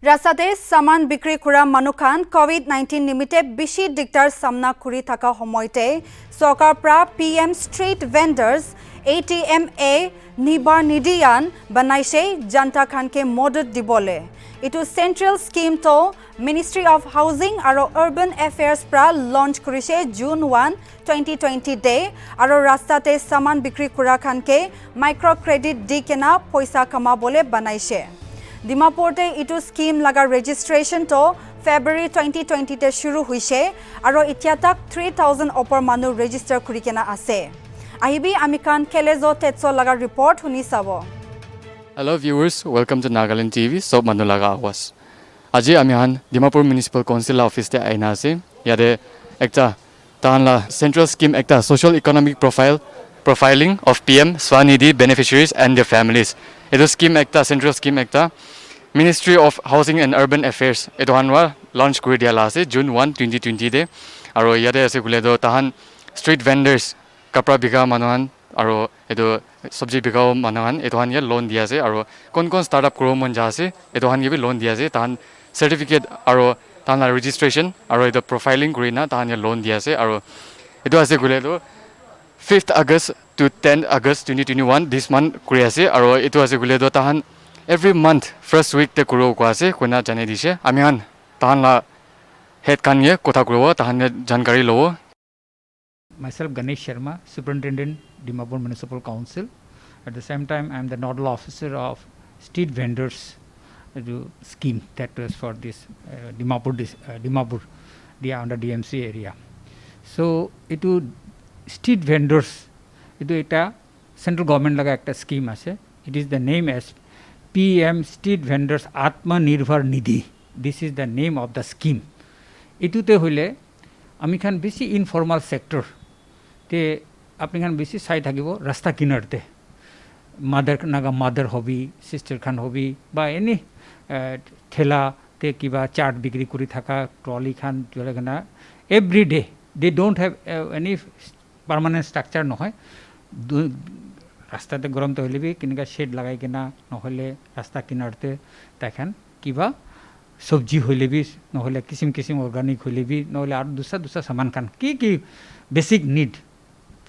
ৰাস্তাতে সামান বিক্ৰী কৰা মানুহখান কোভিড-19 নিমিত্তে বেছি দিগদাৰ সামনা কৰি থকা সময়তে চৰকাৰ পৰা PM ষ্ট্ৰীট ভেন্ডাৰ্স ATMA নিবাৰ নিদিয়ান বনাইছে জনতা খানকে মদত দিবলে ইটো সেন্ট্ৰেল স্কিম তো মিনিষ্ট্ৰি অফ হাউজিং আৰু আৰবান এফেয়াৰ্স পৰা লঞ্চ কৰিছে জুন 1 2020 ডে আৰু ৰাস্তাতে সামান বিক্ৰী কৰা খানকে মাইক্ৰ ক্ৰেডিট দি কেনা পইচা কামাবলে বনাইছে ডিমাপুৰতে ইটো স্কিম লাগাৰ ৰেজিষ্ট্ৰেচন তো ফেব্ৰুৱাৰী 2020 তে শুৰু হৈছে আৰু এতিয়া তাক 3000 ওপৰ মানুহ ৰেজিষ্টাৰ কৰি কেনা আছে আহিবি আমি কান কেলেজো তেটছ লাগাৰ ৰিপৰ্ট শুনি চাব Hello viewers, welcome to Nagaland TV. Sob Manulaga Awas. Aji ami han Dimapur Municipal Council office te aina ase. Yade ekta tanla central scheme ekta social economic profiling of PM Swanidhi beneficiaries and their families. Eto scheme ekta central scheme ekta Ministry of Housing and Urban Affairs. Eto hanwa launch kuri dia la ase June 1 2020 de. Aro yade ase kule do tahan street vendors kapra bika manuhan aro eto sabji bikao manahan etohan ye loan dia ase aro kon startup kuro mon ja ase etohan ye bi loan dia ase tan certificate aro tan registration aro eto profiling kurina tan ye loan dia ase aro eto ase gule do 5th August to 10th August 2021 this month kuri ase aro eto ase gule do tan every month first week te kuro ko ase kona jane dise ami han tan la head kan ye kotha kuro tan jankari lo Myself Ganesh Sharma, Superintendent, Dimapur Municipal Council. At the same time, I am the nodal officer of street vendors scheme that was for this Dimapur, under DMC area. So, it street vendors, it central government laga ekta scheme ase. It is the name as PM Street Vendors Atmanirbhar Nidhi. This is the name of the scheme. Itute hole, ami khan besi informal sector. তে আপনি খান বেশি চাই থাকিব রাস্তা কিনারতে mother hobby sister খান hobby বা any ঠেলাতে কিবা চাট বিক্রি করে থাকা ট্রলি খান চলে কেনা every day they don't have any permanent structure নহয় রাস্তাতে গরমতে হলে বি কেনেকা শেড লাগাই কেনা নহলে রাস্তা কিনারতে দেখেন কিবা সবজি হইলে বি নহলে কিসিম অর্গানিক হইলে বি নহলে আর দুসরা সামান খান কি basic need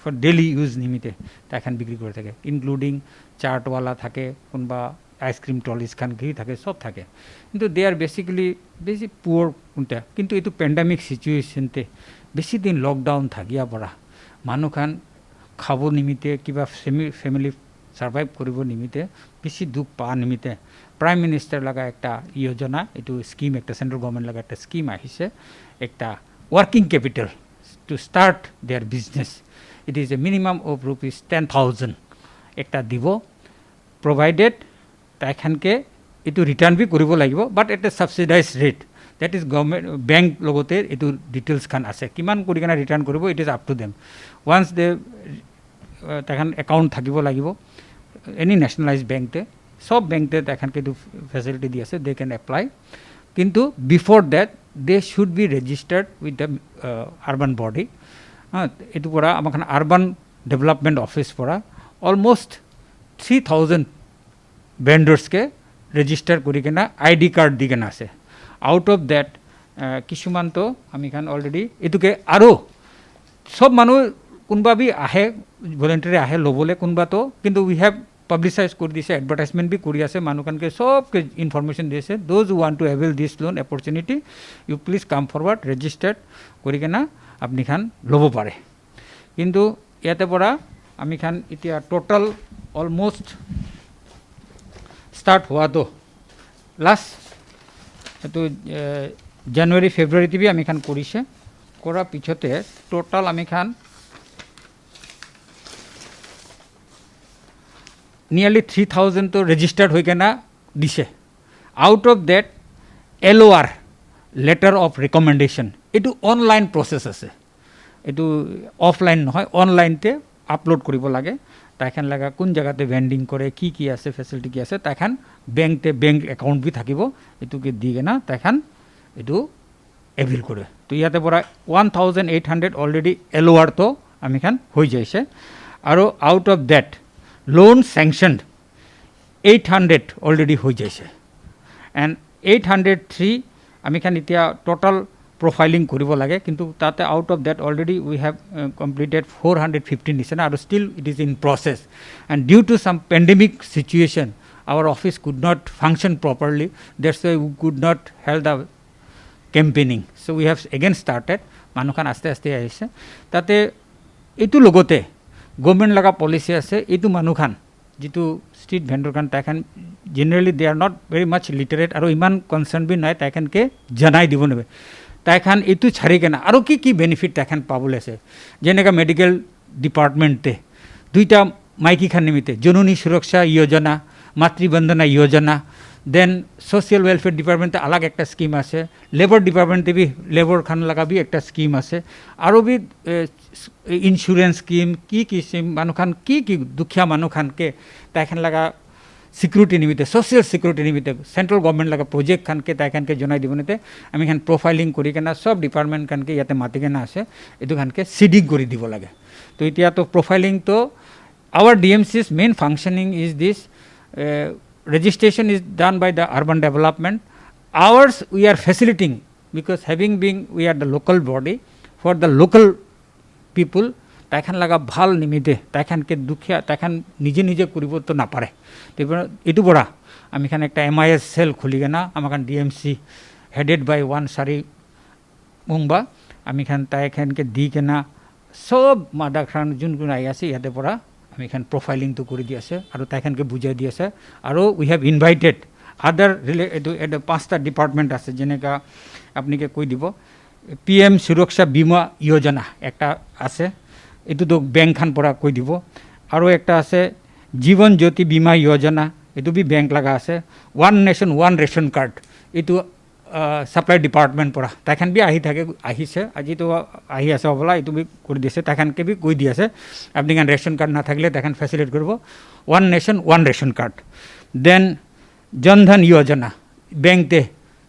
for daily use nimite তাখান বিক্রি করে থাকে ইনক্লুডিং চাটওয়ালা থাকে কোনবা আইসক্রিম টলিস খান কি থাকে সব থাকে কিন্তু দে আর বেসিক্যালি বেশি পুয়ার কোনটা কিন্তু এতো প্যান্ডেমিক সিচুয়েশনতে বেশি দিন লকডাউন থাকিয়া পড়া মানুহ খান খাব নিমিতে কিবা ফ্যামিলি সার্ভাইভ কৰিব নিমিতে বেশি দুখ পা নিমিতে প্রাইম মিনিস্টার লাগা একটা যোজনা এটো স্কিম একটা সেন্ট্রাল গভর্নমেন্ট লাগা একটা স্কিম আহিছে একটা working capital to start their business. It is a minimum of rupees 10,000 ekta dibo provided takhanke etu return bi koribo lagibo but at a subsidized rate that is government bank logote etu details khan ase kiman kori kana return koribo it is up to them once they takhan account thakibo lagibo any nationalized bank te sob bank te takhanke etu facility di ase they can apply kintu before that they should be registered with the urban body etu pora amakhan urban development office pora almost 3000 vendors ke register kori kena id card digena ase out of that kishuman to ami khan already etuke aro sob manu kunba bi ahe voluntary ahe lobole kunba to kintu we have publicize kori dise advertisement bi kori ase manu kan ke sob ke information dise those who want to avail this loan opportunity you please come forward registered kori kena apni khan lobo pare kintu yate pora ami khan itia total almost start hua to last to January February te bi ami khan korise kora pichote total ami khan nearly 3000 to registered hoy kena dise out of that LOR letter of recommendation etu online process ase etu offline nohoy online te upload koribo lage takhan laga kun jaga te vending kore ki ase facility ki ase takhan bank te bank account bi thakibo etu ke digena takhan etu avail kore to yate pora 1800 already LOR to ami khan hoi jaise aro out of that loan sanctioned 800 already hoi jaise and 803 আমি খান এতিয়া total profiling কৰিব লাগে কিন্তু তাতে out of that already we have completed 415 নিচিনা আৰু still it is in process and due to some pandemic situation our office could not function properly, that's why we could not held the campaigning, so we have again started মানুহ খান আস্তে আস্তে আহিছে তাতে এইটো লগতে government লগা policy আছে এইটো মানুহ খান যিটো ষ্ট্ৰীট ভেণ্ডৰ খান তাইখান generally they are not very much literate আৰু ইমান কনচাৰ্ণ বি নাই তাইখানকে জনাই দিব নেবে তাইখান এইটো ছাড়ি কেনে আৰু কি কি বেনিফিট তাইখান পাবলৈ আছে যেনেকৈ মেডিকেল ডিপাৰ্টমেণ্টে দুইটা মাইকী খান নিমিত্তে জননী সুৰক্ষা যোজনা মাতৃবন্দনা যোজনা দেন সোশিয়াল ওয়েলফেয়ার ডিপার্টমেন্টে আলাগ একটা স্কিম আছে লেবার ডিপার্টমেন্টে বি লেবার খান লাগা বি একটা স্কিম আছে আরও বি ইন্স্যুরেন্স স্কিম কি স্কিম মানুষ খান কি দুখিয়া মানুষ খানকে তাইখান লাগা সিকিউরিটি নিমিত্তে সোশিয়াল সিকিউরিটি নিমিত্তে সেন্ট্রাল গভর্নমেন্ট লাগা প্রজেক্ট খানকে তাইখানকে জনাই দিব নিতে আমি খান প্রোফাইলিং করি কেনা সব ডিপার্টমেন্ট খানকে ইয়াতে মাতি কেনা আছে এইটো খানকে সিডিং করে দিব লাগে তো এতিয়া তো প্রোফাইলিং তো our DMCs main functioning is this registration is done by the urban development. Ours we are facilitating because having been we are the local body for the local people তাইখান লাগা ভাল নিমিতে তাইখানকে দুখিয়া তাইখান নিজে নিজে কৰিব তো নাপারে এইটো বড়া আমি খান একটা MIS সেল খুলি কেনা আমাখান ডিএমসি হেডেড বাই ওয়ান সারি মুংবা আমি খান তাইখানকে দি কেনা সব মাদা খান যোন কোন আই আছে ইয়াতে পড়া আমি এখান প্রোফাইলিং তো করে দিয়ে আছে আর তাইখানকে বুঝাই দিয়ে আছে আর উই হ্যাভ ইনভাইটেড আদার এটা 5টা ডিপার্টমেন্ট আছে যেনেকা আপনাকে কই দিব PM সুরক্ষা বীমা যোজনা একটা আছে এটু তো ব্যাংক খান পড়া কই দিব আর একটা আছে জীবন জ্যোতি বীমা যোজনা এটু বি ব্যাংক লাগা আছে one nation one ration card এটু সাপ্লাই ডিপার্টমেন্ট পড়া তাইখান বি আহি থাকে আহিছে আজি তো আহি আছে অবলা এইটো বি করে দিয়েছে তাইখানকে বি কই দিয়ে আছে আপনি কান রেশন কার্ড না থাকলে তাইখান ফ্যাসিলিটেট করব one nation one ration card then Jan Dhan Yojana ব্যাংকতে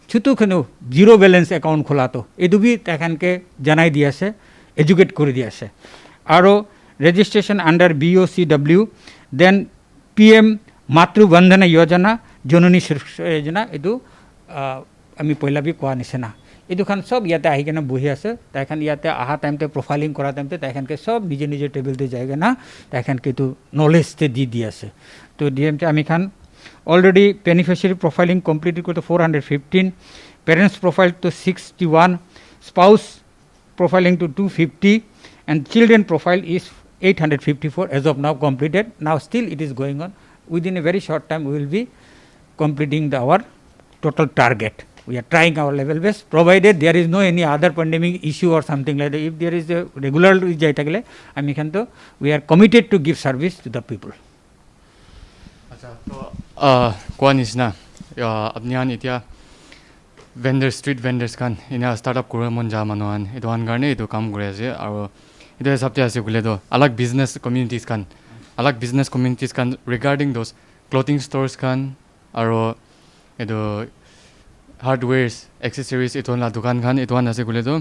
ছুতুখানো জিরো ব্যালেন্স অ্যাকাউন্ট খোলা তো এইটো বি তাইখানকে জানাই দিয়ে আছে এডুকেট করে দিয়ে আছে আৰু ৰেজিস্ট্ৰেশন under BOCW then PM Matru Vandana যোজনা জননী সুৰক্ষা যোজনা এইটো আমি পয়লা বি কোৱা নিচিনা এইটো খান সব ইয়াতে আহি কেনে বহি আছে তাইখান ইয়াতে আহা টাইমতে প্রোফাইলিং করা টাইমতে তাইখানকে সব নিজে নিজে টেবিলতে যায়গে না তাইখানকে এইটো নলেজতে দি আছে তো ডিএমতে আমি খান অলরেডি বেনিফিশিয়ারি প্রোফাইলিং কমপ্লিটেড করতে 415 পেরেন্টস প্রোফাইল তো 61 spouse profiling to 250 and children profile is 854 as of now completed now still it is going on within a very short time we will be completing our total target. We are trying our level best provided there is no any other pandemic issue or something like that. If there is a regular jai thakle ami khan to we are committed to give service to the people. Acha to কোৱা নিচিনা আপনি আন এতিয়া vendor street ভেণ্ডাৰ্ছ খান এনে startup কৰিব মন যা মানুহন এইটো আন কাৰণে এইটো কাম কৰি আছে আৰু এইটো হিচাপতে আছে বোলেতো আলাগ বিজনেছ কমিউনিটিজ খান ৰিগাৰ্ডিং দোজ ক্লথিং ষ্ট'ৰ্ছ খান আৰু এইটো হাৰ্ডৱেৰ্ছ এক্সেচৰিজ এইটো দোকান খান এইটো আন আছে বোলেতো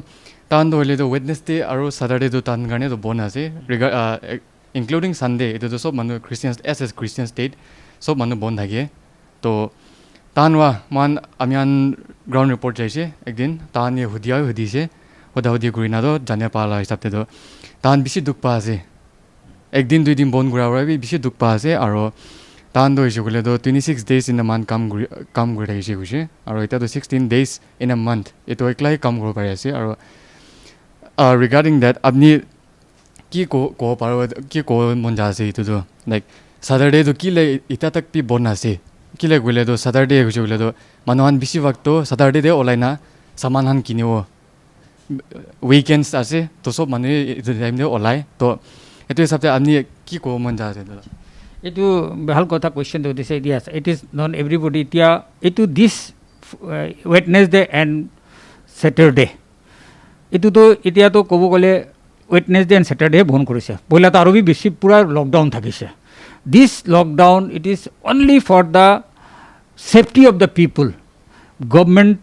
তাহাঁতো হ'লেতো ৱেডনেছডে আৰু ছেটাৰডেটো তাহাঁত কাৰণে এইটো বন্ধ আছে ইনক্লুডিং ছানডে এইটোতো চব মানুহ খ্ৰীষ্টিয়ান এছ খ্ৰীষ্টিয়ান ষ্টেট চব মানুহ বন্ধ থাকে তো তাহান আমি আন গ্ৰাউণ্ড ৰিপৰ্ট যাইছে একদিন তাহানে সুধিছে সুধি ঘূৰি নাতো জানে পালা হিচাপতেতো তাহান বেছি দুখ পা আছে একদিন দুইদিন বন্ধ ঘূৰাৰ পৰা বেছি দুখ পা আছে আৰু তাহাঁতো হৈছে বোলেতো 26 days in a month কাম কৰি থাকিছে কৈছে আৰু এতিয়াতো 16 days in a month এইটো একলাই কাম কৰিব পাৰি আছে আৰু ৰিগাৰ্ডিং ডেট আপুনি কি ক'ব পাৰোঁ কি ক'ব মন যা আছে এইটোতো লাইক ছেটাৰডেটো কিলে এতিয়া তাক পি বন্ধ আছে কিলে গ'লেতো ছেটাৰডে হৈছে বোলেতো মানুহখন বেছিভাগতো ছেটাৰডেতে ওলাই না চামানখন কিনিব উইকেণ্ডছ আছে তো চব মানুহে এইটো টাইমতে ওলায় তো এইটো হিচাপতে আপুনি কি ক'ব মন যা আছে এইটো ভাল কথা কুৱেশ্যন সুধিছে yes it is non everybody এতিয়া এইটো দিছ ৱেডনেছডে এণ্ড ছেটাৰডে এইটোতো এতিয়াতো ক'ব গ'লে ৱেডনেছডে এণ্ড ছেটাৰডে বন্ধ কৰিছে পহিলাতো আৰু বেছি পূৰা লকডাউন থাকিছে this lockdown it is only for the safety of the people government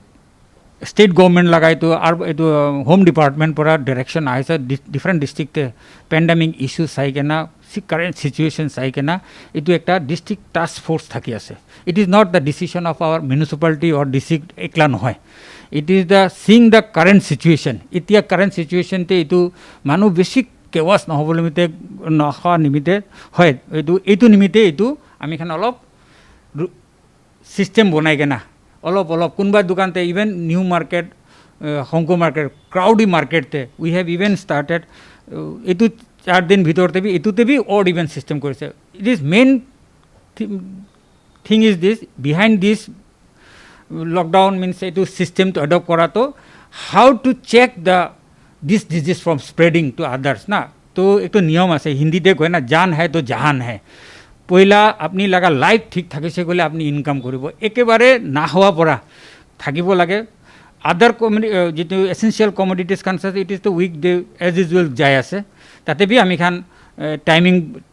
state government লগাইতো আৰু এইটো হোম ডিপাৰ্টমেণ্ট পৰা ডাইৰেকশ্যন আহিছে ডিফাৰেণ্ট ডিষ্ট্ৰিক্টে পেণ্ডামিক ইছ্যু চাই কেনে কাৰেণ্ট চিটুৱেশ্যন চাই কিনে এইটো একটা ডিষ্ট্ৰিক্ট টাস্ক ফ'ৰ্চ থাকি আছে it is not the decision of our municipality or district একলা নহয় ইট ইজ দ্য চিং দ্য কাৰেণ্ট চিটুৱেশ্যন এতিয়া কাৰেণ্ট চিটুৱেশ্যনতে এইটো মানুহ বেছি কেৱাছ নহ'ব নিমিত্তে নখোৱা নিমিত্তে হয় এইটো নিমিত্তে এইটো আমি খান অলপ চিষ্টেম বনাই কেনা অলপ কোনোবা দোকানতে even New Market Shankar market crowdy মাৰ্কেটতে উই হেভ ইভেন ষ্টাৰ্টেড এইটো 4 দিন ভিতৰতে বি এইটোতে বি অড ইভেন চিষ্টেম কৰিছে it is main thing is this behind this lockdown means এইটো চিষ্টেমটো এডপ্ট কৰাটো how to check the this disease from spreading to others না তো এইটো নিয়ম আছে হিন্দীতে কয় না জান হে তো জাহান হে পইলা আপুনি লগা লাইফ ঠিক থাকিছে গ'লে আপুনি ইনকাম কৰিব একেবাৰে নাহোৱা পৰা থাকিব লাগে আদাৰ যিটো এচেঞ্চিয়েল কমডিটিজ খান আছে it is the weekday as usual যাই আছে তাতে বি আমি খান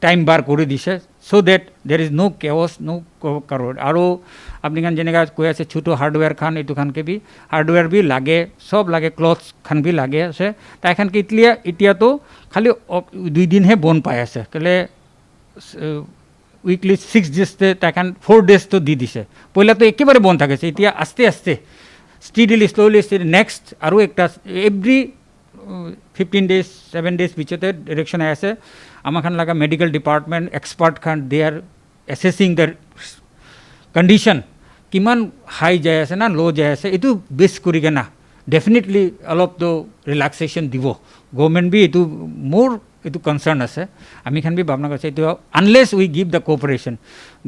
টাইম বাৰ কৰি দিছে চ' ডেট দেৰ ইজ ন' কেৱছ ন' কাৰোৰ আৰু আপুনি খান যেনেকৈ কৈ আছে ছোটো হাৰ্ডৱেৰ খান এইটো খানকে বি হাৰ্ডৱেৰ বি লাগে চব লাগে ক্লথছ খান বি লাগে আছে তাই খানকে এতিয়াতো খালি 2 দিনহে বন্ধ পাই আছে কেলে উইকলি 6 ডেজতে তাইখান 4 ডেজটো দি দিছে পইলাতো একেবাৰে বন্ধ থাকিছে এতিয়া আস্তে আস্তে স্টিডিলি শ্ল'লি নেক্সট আৰু একটা এভৰি 15 ডেজ 7 ডেজ পিছতে ডিৰেকশ্যন আহি আছে আমাৰ খান লগা মেডিকেল ডিপাৰ্টমেণ্ট এক্সপাৰ্ট খান they are assessing the condition কিমান হাই যাই আছে না ল' যাই আছে এইটো বেছ কৰি কেনা ডেফিনেটলি অলপতো ৰিলেক্সেশ্যন দিব গভৰ্ণমেণ্ট বি এইটো মোৰ এইটো কনচাৰ্ণ আছে আমি খান বি ভাৱনা কৰিছে এইটো unless we give the cooperation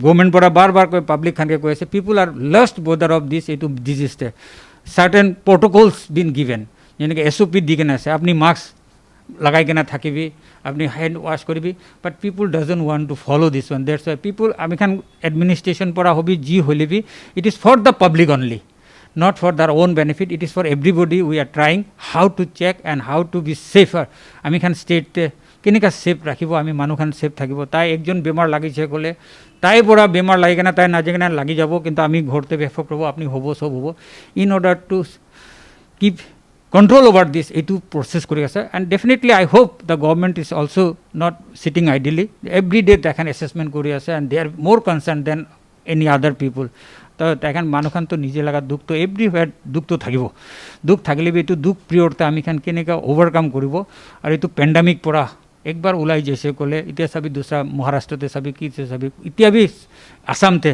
government পৰা বাৰ কৈ পাব্লিক খানকে কৈ আছে people are last border of this এইটো ডিজিজতে চাৰ্টেন প্ৰট'কলছ বিন গিভেন যেনেকৈ SOP দি কেনে আছে আপুনি মাস্ক লগাই কেনে থাকিবি আপুনি হেণ্ড ৱাছ কৰিবি but people doesn't want to follow' this one that's why people আমি খান এডমিনিষ্ট্ৰেশ্যন পৰা হবি যি হ'লে বি it is for the public only not for their own benefit it is for everybody we are trying how to check and how to be safer আমি খান ষ্টেটতে কেনেকৈ safe ৰাখিব আমি মানুহখান ছেফ থাকিব তাই একজন বেমাৰ লাগিছে ক'লে তাই পৰা বেমাৰ লাগি কেনে তাই নাজানি কেনে লাগি যাব কিন্তু আমি ঘৰতে এফেক্ট হ'ব আপুনি হ'ব চব হ'ব in order to keep control over this এইটো প্ৰচেছ কৰি আছে and definitely I hope the government is also' not sitting ideally every day তাইখান এছেছমেণ্ট কৰি আছে and they are more concern than any other people তো তাইখান মানুহখানতো নিজে লগা দুখটো এভৰিৱেৰ দুখটো থাকিব দুখ থাকিলে এইটো দুখ পিৰিয়ডতে আমি খান কেনেকৈ অভাৰকাম কৰিব আৰু এইটো পেণ্ডামিক পৰা একবাৰ ওলাই যাইছে ক'লে এতিয়া চাবি দুসৰা মহাৰাষ্ট্ৰতে চাবি কি চাবি এতিয়া বি আসামতে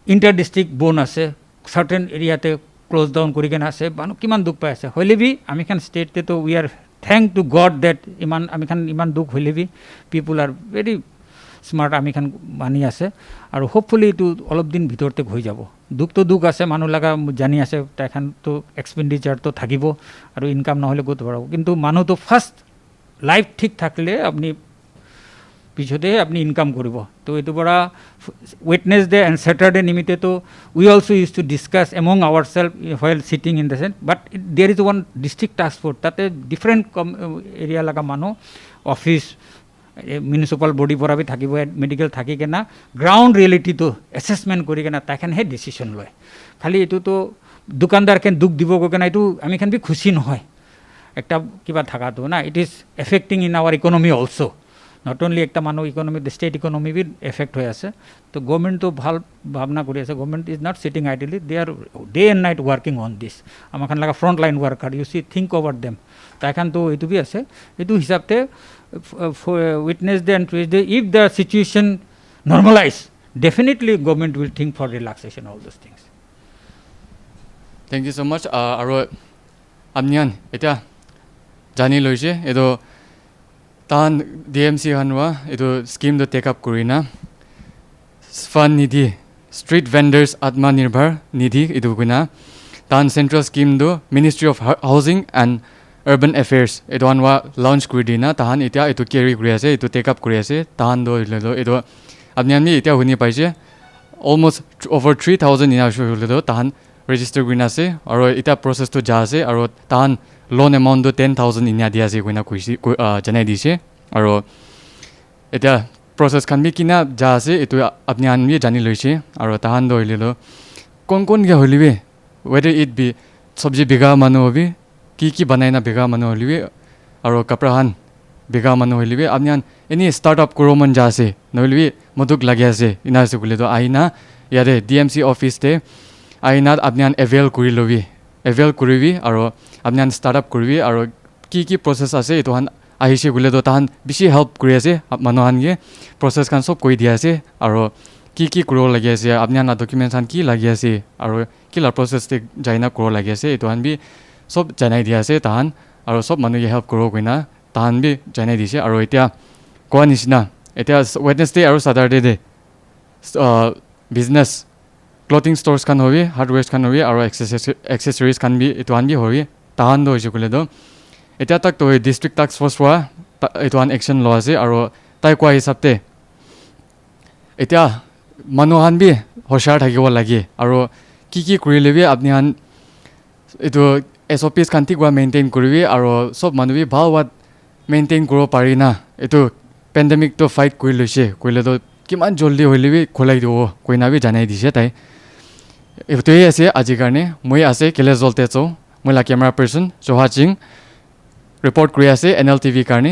ইণ্টাৰ ডিষ্ট্ৰিক্ট বন আছে চাৰ্টেন এৰিয়াতে ক্ল'জ ডাউন কৰি কেনে আছে মানুহ কিমান দুখ পাই আছে হ'লে বি আমি খান ষ্টেটতেতো we are thank to God that আমি খান ইমান দুখ হ'লে বি পিপুল আৰ ভেৰি স্মাৰ্ট আমি খান মানি আছে আৰু হোপফুলি এইটো অলপ দিন ভিতৰতে হৈ যাব দুখটো দুখ আছে মানুহ লগা জানি আছে তাইখানতো এক্সপেণ্ডিচাৰটো থাকিব আৰু ইনকাম নহ'লে ক'ত ভৰাব কিন্তু মানুহটো ফাৰ্ষ্ট লাইফ ঠিক থাকিলে আপুনি পিছতেহে আপুনি ইনকাম কৰিব তো এইটো পৰা ৱেটনেছডে এণ্ড ছেটাৰডে নিমিত্তেতো we also' use to discuss among our self while sitting in the cent but there is one district task force তাতে ডিফাৰেণ্ট এৰিয়া লগা মানুহ অফিচ মিউনিচিপাল বডি পৰা বি থাকিব মেডিকেল থাকি কেনে গ্ৰাউণ্ড ৰিয়েলিটিটো এছেছমেণ্ট কৰি কেনে তাইখানহে ডিচিশ্যন লয় খালি এইটোতো দোকানদাৰখন দুখ দিব গৈ কেনে এইটো আমি খান বি খুচি নহয় একটা কিবা থাকাটো না it is affecting in our economy also' not only একটা মানুহ ইকনমি ষ্টেট ইকনমি বি এফেক্ট হৈ আছে তো গভৰ্ণমেণ্টটো ভাল ভাৱনা কৰি আছে government is not sitting ideally they are day and night working on this আমাৰ খান লগা front line worker you see think over them তাইখানতো এইটো বি আছে এইটো হিচাপতে Wednesday and Tuesday if the situation normalize definitely government will think for relaxation all those things thank you so much আৰু আমনিয়ান এতিয়া জানি লৈছে এইটো তান DMC হানৱা এইটো স্কিমটো টেক আপ কৰি না ফান নিধি ষ্ট্ৰীট ভেণ্ডাৰ্ছ আত্মনিৰ্ভৰ নিধি এইটো কিনা তান চেণ্ট্ৰেল স্কিমটো ministry of housing and urban affairs এইটো আনৱা লঞ্চ কৰি দি না তাহান এতিয়া এইটো কেৰি কৰি আছে এইটো টেক আপ কৰি আছে তাহান এইটো আপুনি আমি এতিয়া শুনি পাইছে অলমষ্ট অভাৰ 3,000 ইনাৰ তাহান ৰেজিষ্টাৰ কৰি আছে আৰু এতিয়া প্ৰচেছটো যা আছে আৰু তাহান লোন এমাউণ্টটো 10,000 ইনা দিয়া আছে কৈনা কৈছে জনাই দিছে আৰু এতিয়া প্ৰচেছ খান বি কিনা যা আছে এইটো আপুনি আনবি জানি লৈছে আৰু তাহান ধৰিলেও কোনকৈ হ'লিবি ৱেডাৰ ইট বি চব্জি বিঘা মানুহ হ'বি কি বনাই না বেগা মানুহ হ'লিবি আৰু কাপড়াহান বেগা মানুহ হইলে বি আপনি এনি স্টার্টআপ করো মন যা আছে নহলে বি মধুক লাগি আছে ইনা আছে বলে তো আইনা ইয়াতে ডিএমসি অফিসতে আইনা আপনি এভেল কৰি লবি এভেল কৰিবি আৰু আপনি স্টাৰ্টআপ কৰিবি আৰু কি প্ৰসেস আছে এটো আহিছে বলে তো তাহান বেশি হেল্প কৰি আছে মানুহকে প্ৰসেস খান সব কৈ দিয়া আছে আৰু কি কৰিব লাগি আছে আপনি ডকুমেন্টস কি লাগি আছে আৰু কিলা প্ৰসেস যাইনা কৰিব লাগি আছে এটো বি সব জানাই দিয়া আছে তাহান আৰু সব মানুহে হেল্প কৰিব কইনা তাহান বি জানাই দিছে আৰু এতিয়া কোৱা নিচিনা এতিয়া ওয়েডনেসডে আৰু স্যাটাৰডে বিজনেস ক্লথিং স্টোৰ্স খান হবি হাৰ্ডওয়্যাৰ্স খান হবি আৰু এক্সেসরিজ খান বি এটো বি হবি তাহান হৈছে কলে তো এতিয়া তাক তো ডিস্ট্রিক্ট টাস্ক ফোর্স হোৱা এটো একশন ল আছে আৰু তাই কোৱা হিচাপতে এতিয়া মানুহহান বি হশাৰ থাকিব লাগে আৰু কি কৰিলে বি আপনি এটো SOPs খান ঠিক মেইনটেইন কৰিবি আৰু সব মানুহ বি ভাল মেইনটেইন কৰিব পাৰি না এটো পেন্ডেমিক তো ফাইট কৰি লৈছে কইলে তো কিমান জলদি হইলে বি খোলাই দিব কইনা বি জানাই দিছে তাই এটোই আছে আজিৰ কাৰণে মই আছে কেলে জলতে চৌ মই লা camera person Joha Singh report কৰি আছে NLTV কাৰণে